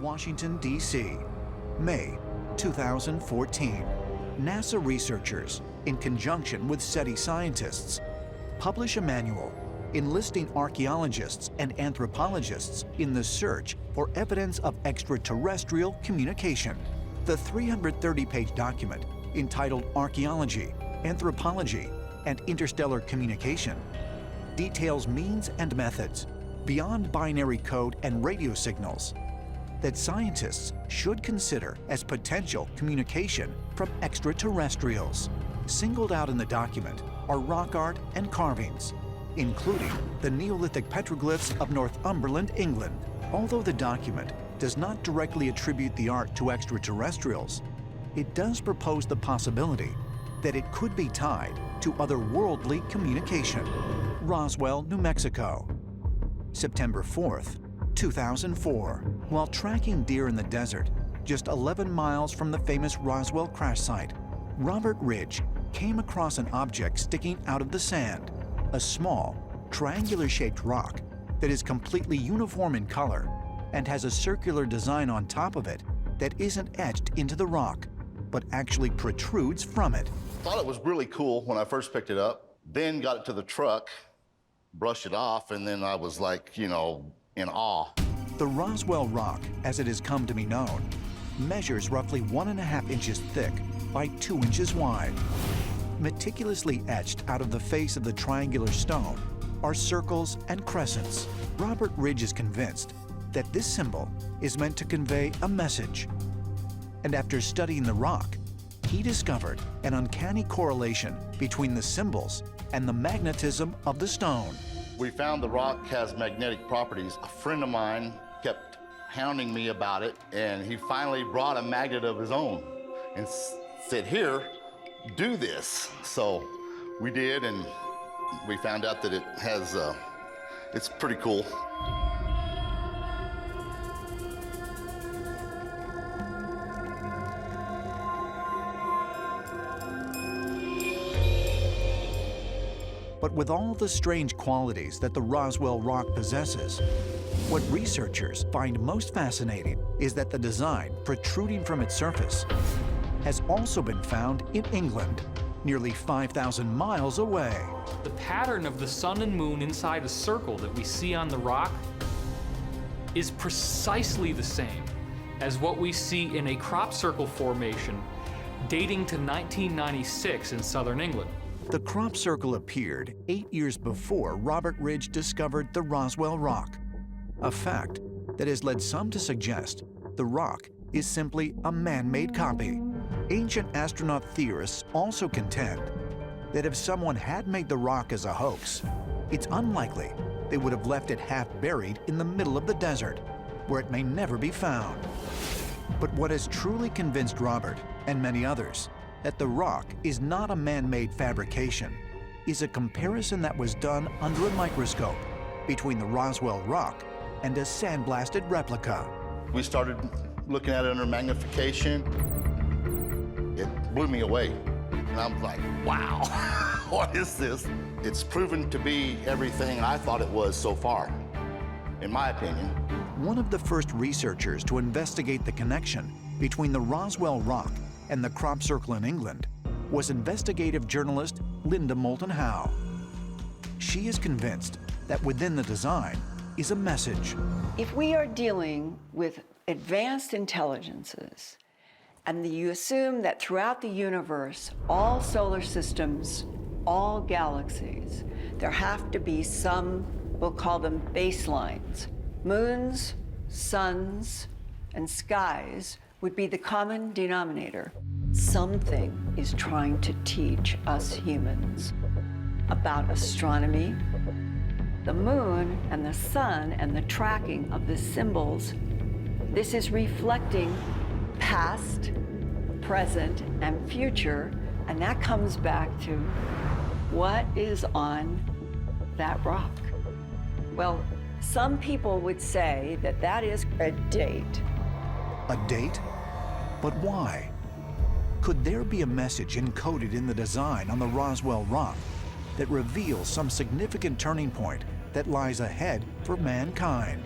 Washington, D.C., May 2014. NASA researchers, in conjunction with SETI scientists, publish a manual enlisting archaeologists and anthropologists in the search for evidence of extraterrestrial communication. The 330-page document, entitled Archaeology, Anthropology, and Interstellar Communication, details means and methods beyond binary code and radio signals that scientists should consider as potential communication from extraterrestrials. Singled out in the document are rock art and carvings, including the Neolithic petroglyphs of Northumberland, England. Although the document does not directly attribute the art to extraterrestrials, it does propose the possibility that it could be tied to otherworldly communication. Roswell, New Mexico, September 4th, 2004. While tracking deer in the desert, just 11 miles from the famous Roswell crash site, Robert Ridge came across an object sticking out of the sand, a small, triangular-shaped rock that is completely uniform in color and has a circular design on top of it that isn't etched into the rock, but actually protrudes from it. Thought it was really cool when I first picked it up, then got it to the truck, brushed it off, and then I was like, you know, in awe. The Roswell Rock, as it has come to be known, measures roughly 1.5 inches thick by 2 inches wide. Meticulously etched out of the face of the triangular stone are circles and crescents. Robert Ridge is convinced that this symbol is meant to convey a message. And after studying the rock, he discovered an uncanny correlation between the symbols and the magnetism of the stone. We found the rock has magnetic properties. A friend of mine kept hounding me about it, and he finally brought a magnet of his own and said, here, do this. So we did, and we found out that it has, it's pretty cool. But with all the strange qualities that the Roswell Rock possesses, what researchers find most fascinating is that the design protruding from its surface has also been found in England, nearly 5,000 miles away. The pattern of the sun and moon inside a circle that we see on the rock is precisely the same as what we see in a crop circle formation dating to 1996 in southern England. The crop circle appeared 8 years before Robert Ridge discovered the Roswell Rock, a fact that has led some to suggest the rock is simply a man-made copy. Ancient astronaut theorists also contend that if someone had made the rock as a hoax, it's unlikely they would have left it half buried in the middle of the desert, where it may never be found. But what has truly convinced Robert and many others that the rock is not a man-made fabrication is a comparison that was done under a microscope between the Roswell Rock and a sandblasted replica. We started looking at it under magnification. It blew me away. And I'm like, wow, what is this? It's proven to be everything I thought it was so far, in my opinion. One of the first researchers to investigate the connection between the Roswell Rock and the crop circle in England was investigative journalist Linda Moulton Howe. She is convinced that within the design is a message. If we are dealing with advanced intelligences, and you assume that throughout the universe, all solar systems, all galaxies, there have to be some, we'll call them baselines. Moons, suns, and skies would be the common denominator. Something is trying to teach us humans about astronomy, the moon and the sun and the tracking of the symbols. This is reflecting past, present, and future, and that comes back to what is on that rock. Well, some people would say that that is a date. A date? But why? Could there be a message encoded in the design on the Roswell Rock that reveals some significant turning point that lies ahead for mankind?